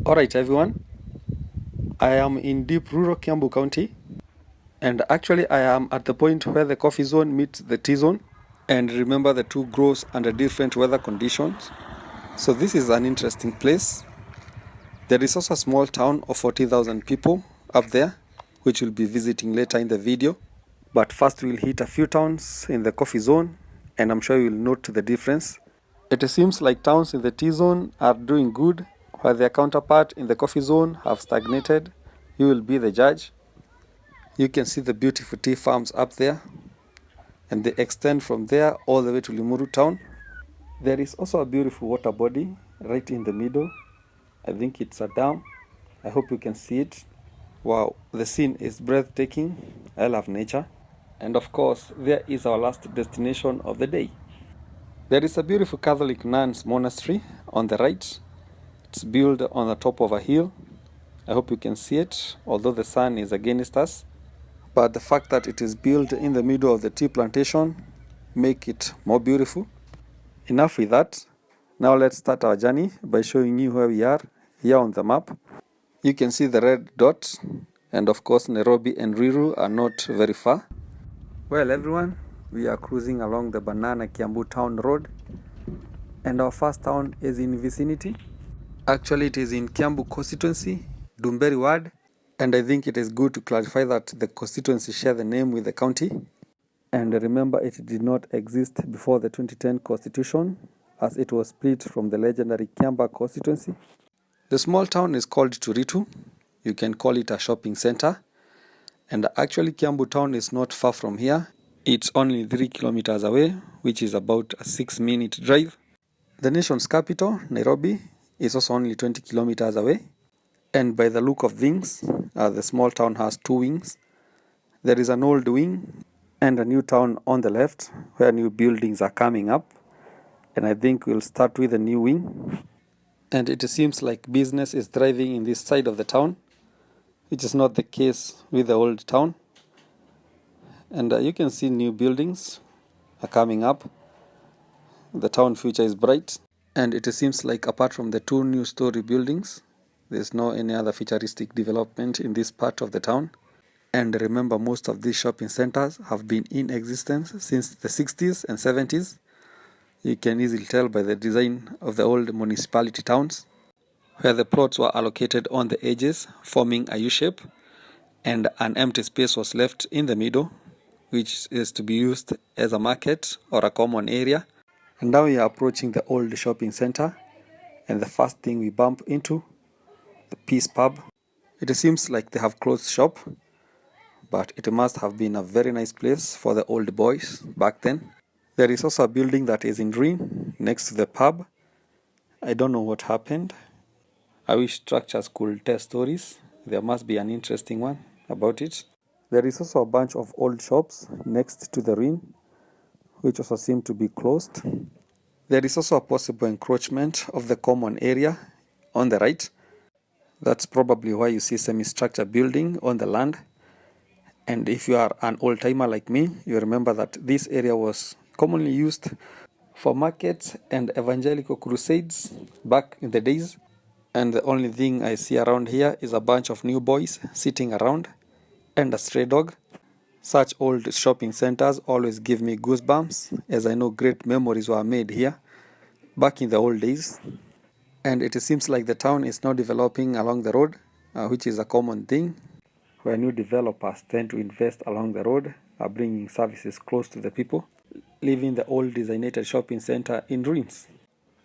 Alright everyone, I am in deep rural Kiambu County, and actually I am at the point where the coffee zone meets the tea zone, and remember the two grows under different weather conditions. So this is an interesting place. There is also a small town of 40,000 people up there, which we'll be visiting later in the video. But first we'll hit a few towns in the coffee zone, and I'm sure you'll note the difference. It seems like towns in the tea zone are doing good, while their counterpart in the coffee zone have stagnated. You will be the judge. You can see the beautiful tea farms up there, and they extend from there all the way to Limuru town. There is also a beautiful water body right in the middle. I think it's a dam. I hope you can see it. Wow, the scene is breathtaking. I love nature. And of course, there is our last destination of the day. There is a beautiful Catholic nuns monastery on the right. It's built on the top of a hill. I hope you can see it, although the sun is against us. But the fact that it is built in the middle of the tea plantation make it more beautiful. Enough with that. Now let's start our journey by showing you where we are here on the map. You can see the red dot, and of course Nairobi and Turitu are not very far. Well everyone, we are cruising along the Banana Kiambu town road, and our first town is in vicinity. Actually it is in Kiambu constituency, Ndumberi ward, and I think it is good to clarify that the constituency share the name with the county. And remember, it did not exist before the 2010 constitution, as it was split from the legendary Kiambaa constituency. The small town is called Turitu. You can call it a shopping center. And actually Kiambu town is not far from here. It's only 3 kilometers away, which is about a 6-minute drive. The nation's capital, Nairobi, is also only 20 kilometers away. And by the look of things, the small town has two wings. There is an old wing and a new town on the left, where new buildings are coming up. And I think we'll start with the new wing. And it seems like business is thriving in this side of the town, which is not the case with the old town. And you can see new buildings are coming up. The town future is bright. And it seems like apart from the two new story buildings, there's no any other futuristic development in this part of the town. And remember, most of these shopping centers have been in existence since the 60s and 70s. You can easily tell by the design of the old municipality towns, where the plots were allocated on the edges, forming a U-shape, and an empty space was left in the middle, which is to be used as a market or a common area. And now we are approaching the old shopping center, and the first thing we bump into, the Peace Pub. It seems like they have closed shop, but it must have been a very nice place for the old boys back then. There is also a building that is in ruin next to the pub. I don't know what happened. I wish structures could tell stories. There must be an interesting one about it. There is also a bunch of old shops next to the ruin, which also seem to be closed. There is also a possible encroachment of the common area on the right. That's probably why you see semi-structure building on the land. And if you are an old-timer like me, you remember that this area was commonly used for markets and evangelical crusades back in the days. And the only thing I see around here is a bunch of new boys sitting around and a stray dog. Such old shopping centers always give me goosebumps, as I know great memories were made here back in the old days. And it seems like the town is now developing along the road, which is a common thing, where new developers tend to invest along the road, bringing services close to the people, leaving the old designated shopping center in ruins.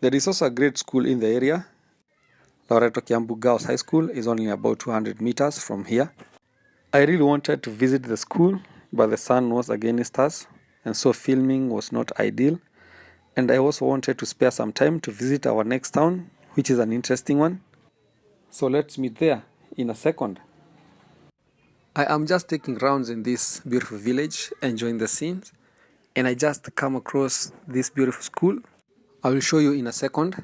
There is also a great school in the area. Loreto Kiambu Girls High School is only about 200 meters from here. I really wanted to visit the school, but the sun was against us, and so filming was not ideal. And I also wanted to spare some time to visit our next town, which is an interesting one. So let's meet there in a second. I am just taking rounds in this beautiful village, enjoying the scenes, and I just come across this beautiful school. I will show you in a second.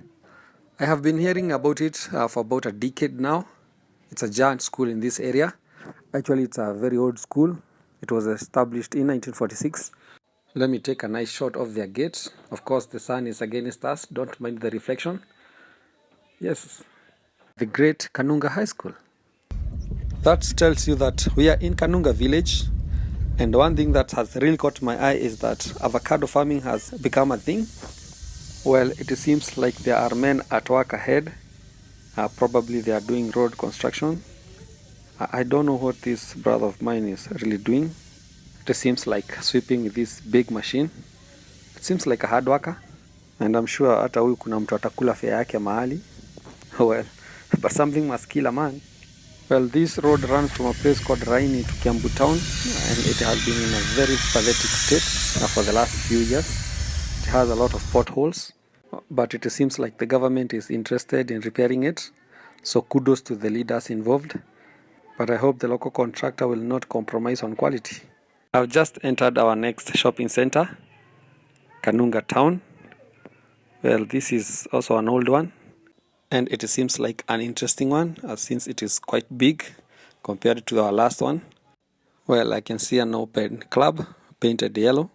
I have been hearing about it for about a decade now. It's a giant school in this area. Actually, it's a very old school. It was established in 1946. Let me take a nice shot of their gates. Of course, the sun is against us. Don't mind the reflection. Yes, the great Kanunga High School. That tells you that we are in Kanunga village, and one thing that has really caught my eye is that avocado farming has become a thing. Well, it seems like there are men at work ahead. Probably they are doing road construction. I don't know what this brother of mine is really doing. It seems like sweeping with this big machine. It seems like a hard worker, and I'm sure hata huyu kuna mtu atakula fare yake mahali. Well, but something must kill a man. Well, this road runs from a place called Raini to Kiambu town, and it has been in a very pathetic state for the last few years. It has a lot of potholes, but it seems like the government is interested in repairing it. So kudos to the leaders involved. But I hope the local contractor will not compromise on quality. I've just entered our next shopping center, Kanunga town. Well, this is also an old one, and it seems like an interesting one since it is quite big compared to our last one. Well, I can see an open club painted yellow.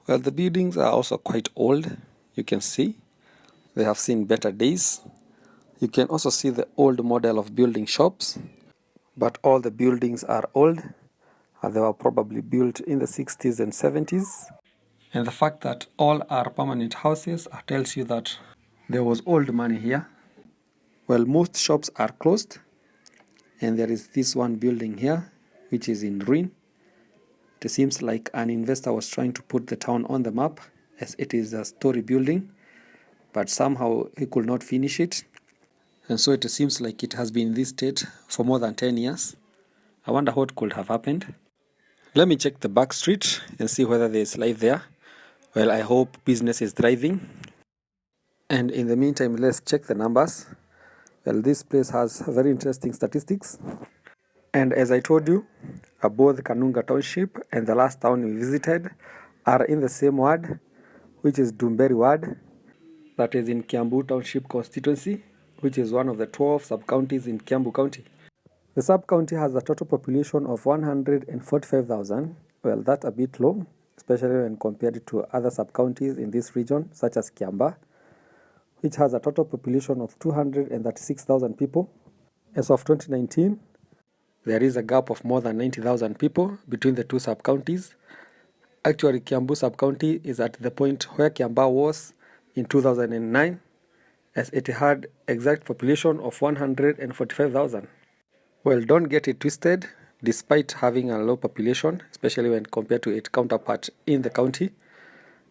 Well, the buildings are also quite old. You can see they have seen better days. You can also see the old model of building shops, but all the buildings are old. They were probably built in the 60s and 70s. And the fact that all are permanent houses tells you that there was old money here. Well, most shops are closed, and there is this one building here which is in ruin. It seems like an investor was trying to put the town on the map as it is a story building, but somehow he could not finish it. And so it seems like it has been in this state for more than 10 years. I wonder what could have happened. Let me check the back street and see whether there is life there. Well, I hope business is thriving. And in the meantime, let's check the numbers. Well, this place has very interesting statistics. And as I told you, both Kanunga Township and the last town we visited are in the same ward, which is Ndumberi ward. That is in Kiambu Township constituency, which is one of the 12 sub-counties in Kiambu County. The sub-county has a total population of 145,000. Well, that's a bit low, especially when compared to other sub-counties in this region, such as Kiambaa, which has a total population of 236,000 people. As of 2019, there is a gap of more than 90,000 people between the two sub-counties. Actually, Kiambu sub-county is at the point where Kiambaa was in 2009, as it had exact population of 145,000. Well, don't get it twisted. Despite having a low population, especially when compared to its counterpart in the county,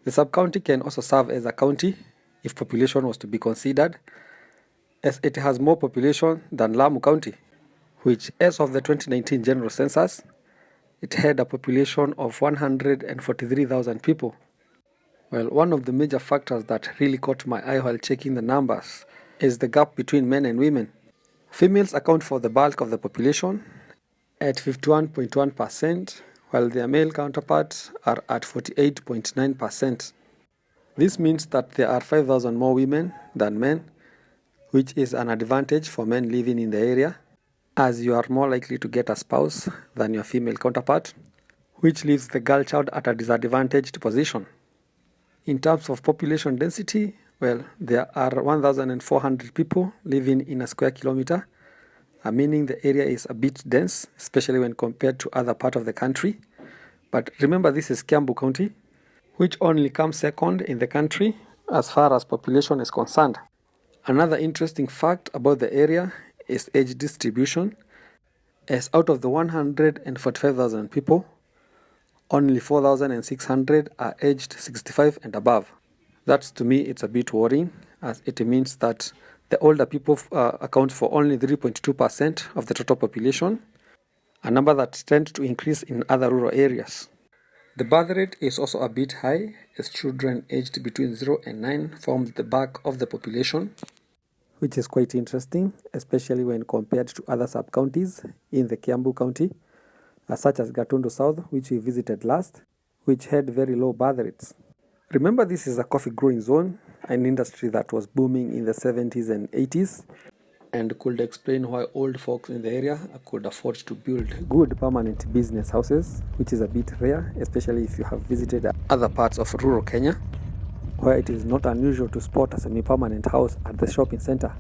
the sub-county can also serve as a county if population was to be considered, as it has more population than Lamu County, which as of the 2019 general census, it had a population of 143,000 people. Well, one of the major factors that really caught my eye while checking the numbers is the gap between men and women. Females account for the bulk of the population at 51.1%, while their male counterparts are at 48.9%. This means that there are 5,000 more women than men, which is an advantage for men living in the area, as you are more likely to get a spouse than your female counterpart, which leaves the girl child at a disadvantaged position. In terms of population density, well, there are 1,400 people living in a square kilometer, meaning the area is a bit dense, especially when compared to other parts of the country. But remember, this is Kiambu County, which only comes second in the country as far as population is concerned. Another interesting fact about the area is age distribution, as out of the 145,000 people, only 4,600 are aged 65 and above. That, to me, it's a bit worrying, as it means that the older people account for only 3.2% of the total population, a number that tends to increase in other rural areas. The birth rate is also a bit high, as children aged between 0 and 9 form the bulk of the population, which is quite interesting, especially when compared to other sub-counties in the Kiambu County, such as Gatundu South, which we visited last, which had very low birth rates. Remember, this is a coffee growing zone, an industry that was booming in the 70s and 80s, and could explain why old folks in the area could afford to build good permanent business houses, which is a bit rare, especially if you have visited other parts of rural Kenya, where it is not unusual to spot a semi-permanent house at the shopping center.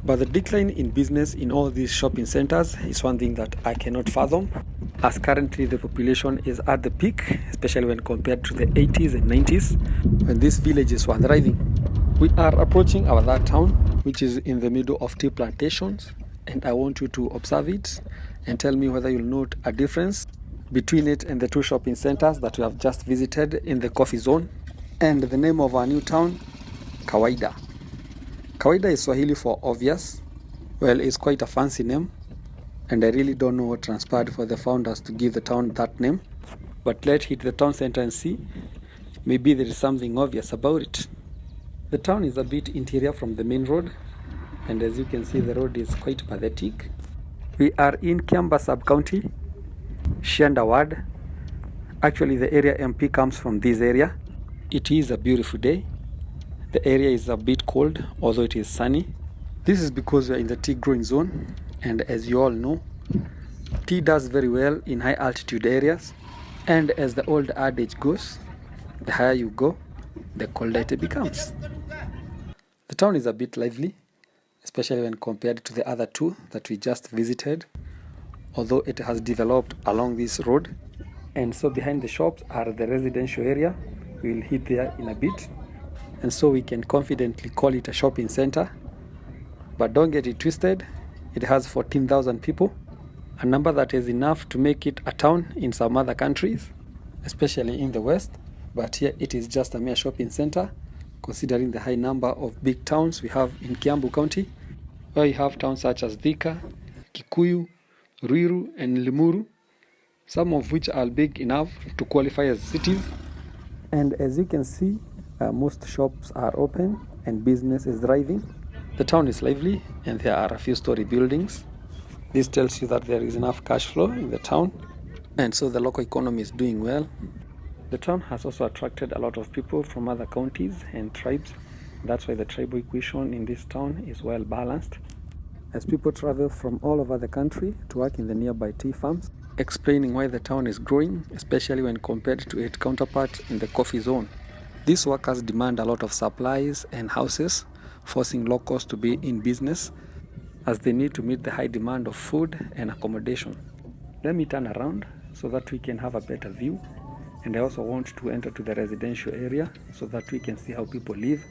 But the decline in business in all these shopping centers is one thing that I cannot fathom, as currently the population is at the peak, especially when compared to the 80s and 90s, when these villages were thriving. We are approaching our third town, which is in the middle of tea plantations, and I want you to observe it and tell me whether you'll note a difference between it and the two shopping centers that we have just visited in the coffee zone. And the name of our new town, Kawaida. Kawaida is Swahili for obvious. Well, it's quite a fancy name, and I really don't know what transpired for the founders to give the town that name. But let's hit the town center and see. Maybe there is something obvious about it. The town is a bit interior from the main road, and as you can see, the road is quite pathetic. We are in Kiambaa sub-county, Shenda ward. Actually, the area MP comes from this area. It is a beautiful day. The area is a bit cold, although it is sunny. This is because we are in the tea growing zone, and as you all know, tea does very well in high altitude areas. And as the old adage goes, the higher you go, the colder it becomes. The town is a bit lively, especially when compared to the other two that we just visited, although it has developed along this road. And so behind the shops are the residential area. We will hit there in a bit. And so we can confidently call it a shopping center. But don't get it twisted, it has 14,000 people, a number that is enough to make it a town in some other countries, especially in the West. But here it is just a mere shopping center, considering the high number of big towns we have in Kiambu County, where you have towns such as Thika, Kikuyu, Turiitu, and Limuru, some of which are big enough to qualify as cities. And as you can see, most shops are open and business is thriving. The town is lively and there are a few story buildings. This tells you that there is enough cash flow in the town, and so the local economy is doing well. The town has also attracted a lot of people from other counties and tribes. That's why the tribal equation in this town is well balanced, as people travel from all over the country to work in the nearby tea farms, explaining why the town is growing, especially when compared to its counterpart in the coffee zone. These workers demand a lot of supplies and houses, forcing locals to be in business as they need to meet the high demand of food and accommodation. Let me turn around so that we can have a better view, and I also want to enter to the residential area so that we can see how people live.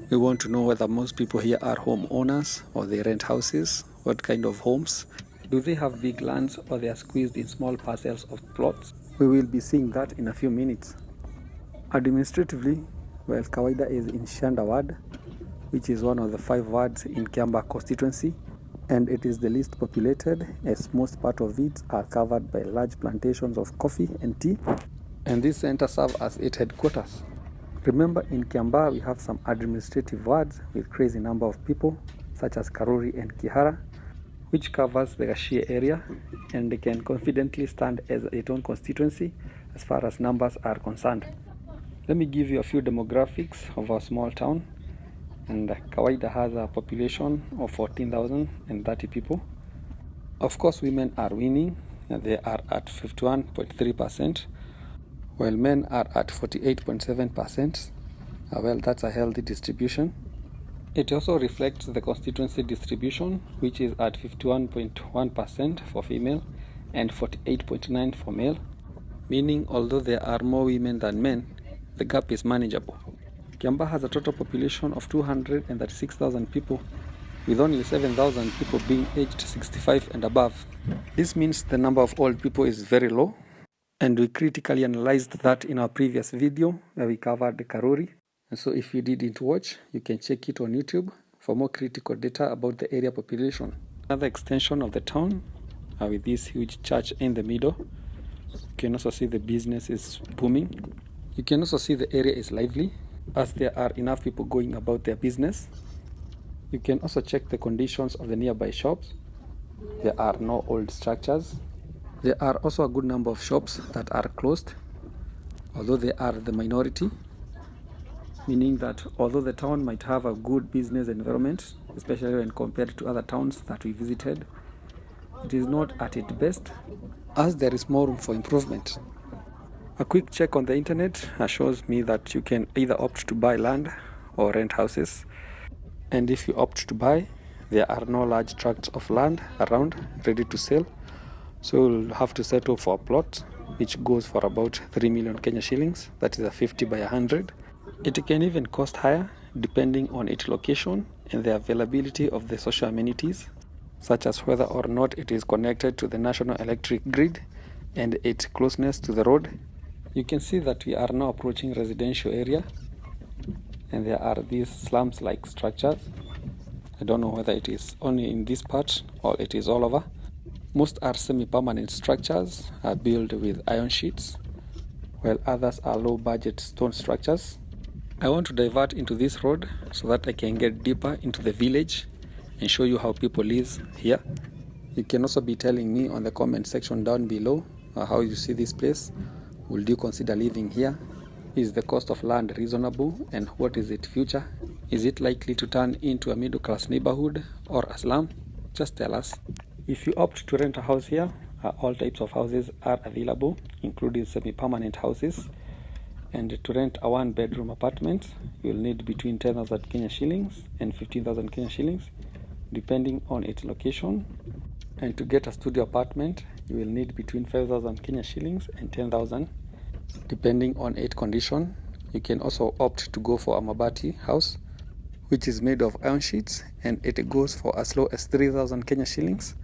We want to know whether most people here are homeowners or they rent houses, what kind of homes. Do they have big lands or they are squeezed in small parcels of plots? We will be seeing that in a few minutes. Administratively, well, Kawaida is in Shenda ward, which is one of the 5 wards in Kiambaa constituency, and it is the least populated, as most part of it are covered by large plantations of coffee and tea, and this center serves as its headquarters. Remember, in Kiambaa we have some administrative wards with crazy number of people, such as Karuri and Kihara, which covers the Gashie area, and they can confidently stand as its own constituency as far as numbers are concerned. Let me give you a few demographics of our small town. And Kawaida has a population of 14,030 people. Of course, women are winning. They are at 51.3%, while men are at 48.7%. Well, that's a healthy distribution. It also reflects the constituency distribution, which is at 51.1% for female and 48.9% for male, meaning although there are more women than men, the gap is manageable. Kiambaa has a total population of 236,000 people, with only 7,000 people being aged 65 and above. This means the number of old people is very low, and we critically analyzed that in our previous video where we covered the Karuri. And so if you didn't watch, you can check it on YouTube for more critical data about the area population. Another extension of the town with this huge church in the middle. You can also see the business is booming. You can also see the area is lively, as there are enough people going about their business. You can also check the conditions of the nearby shops. There are no old structures. There are also a good number of shops that are closed, although they are the minority, meaning that although the town might have a good business environment, especially when compared to other towns that we visited, it is not at its best, as there is more room for improvement. A quick check on the internet shows me that you can either opt to buy land or rent houses. And if you opt to buy, There are no large tracts of land around ready to sell, so we'll have to settle for a plot which goes for about 3 million Kenya shillings, that is a 50 by 100. It can even cost higher depending on its location and the availability of the social amenities, such as whether or not it is connected to the national electric grid and its closeness to the road. You can see that we are now approaching residential area, and there are these slums-like structures. I don't know whether it is only in this part or it is all over. Most are semi-permanent structures built with iron sheets, while others are low-budget stone structures. I want to divert into this road so that I can get deeper into the village and show you how people live here. You can also be telling me on the comment section down below how you see this place. Would you consider living here? Is the cost of land reasonable, and what is its future? Is it likely to turn into a middle class neighborhood or a slum? Just tell us. If you opt to rent a house here, all types of houses are available, including semi-permanent houses. And to rent a one-bedroom apartment, you'll need between 10,000 Kenya shillings and 15,000 Kenya shillings, depending on its location. And to get a studio apartment, you will need between 5,000 Kenya shillings and 10,000, depending on its condition. You can also opt to go for a mabati house, which is made of iron sheets, and it goes for as low as 3,000 Kenya shillings.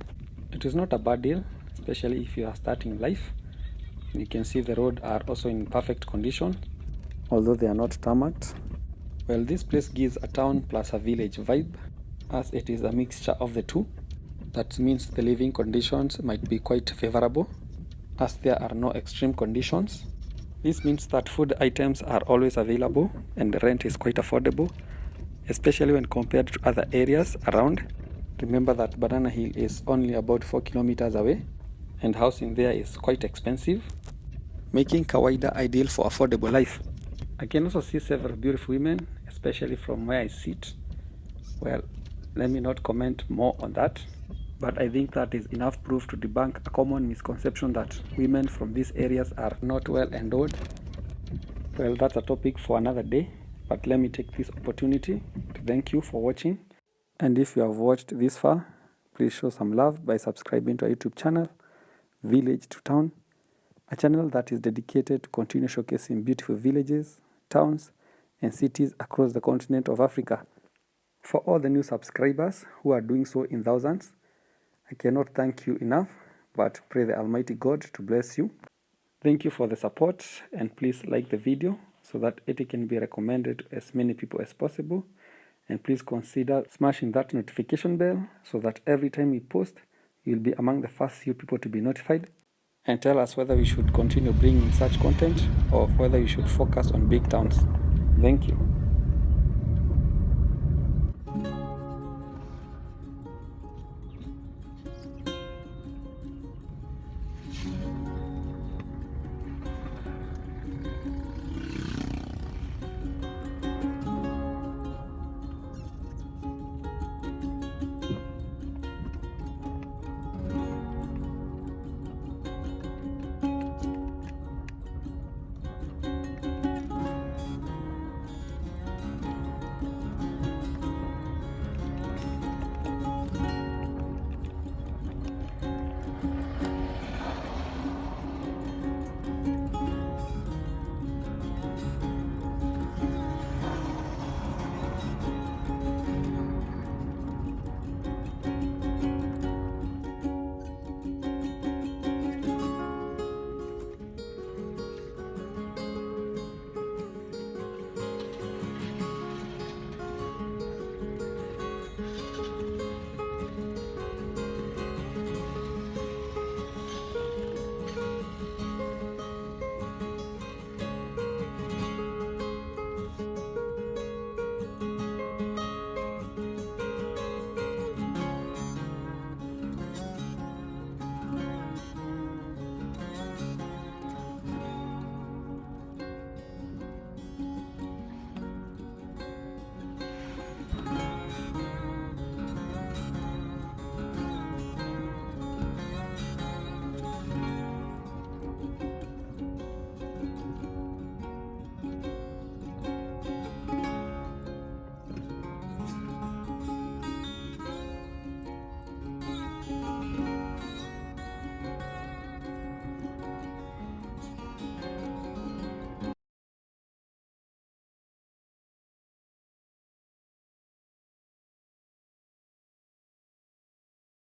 It is not a bad deal, especially if you are starting life. You can see the road are also in perfect condition, although they are not tarmacked. Well, this place gives a town plus a village vibe, as it is a mixture of the two. That means the living conditions might be quite favorable, as there are no extreme conditions. This means that food items are always available and the rent is quite affordable, especially when compared to other areas around. Remember that Banana Hill is only about 4 kilometers away, and housing there is quite expensive, making Kawaida ideal for affordable life. I can also see several beautiful women, especially from where I sit. Well, let me not comment more on that, but I think that is enough proof to debunk a common misconception that women from these areas are not well endowed. Well, that's a topic for another day, but let me take this opportunity to thank you for watching. And if you have watched this far, please show some love by subscribing to our YouTube channel, Village to Town, a channel that is dedicated to continue showcasing beautiful villages, towns, and cities across the continent of Africa. For all the new subscribers who are doing so in thousands, I cannot thank you enough, but pray the Almighty God to bless you. Thank you for the support, and please like the video so that it can be recommended to as many people as possible. And please consider smashing that notification bell so that every time we post, you'll be among the first few people to be notified. And tell us whether we should continue bringing such content or whether we should focus on big towns. Thank you.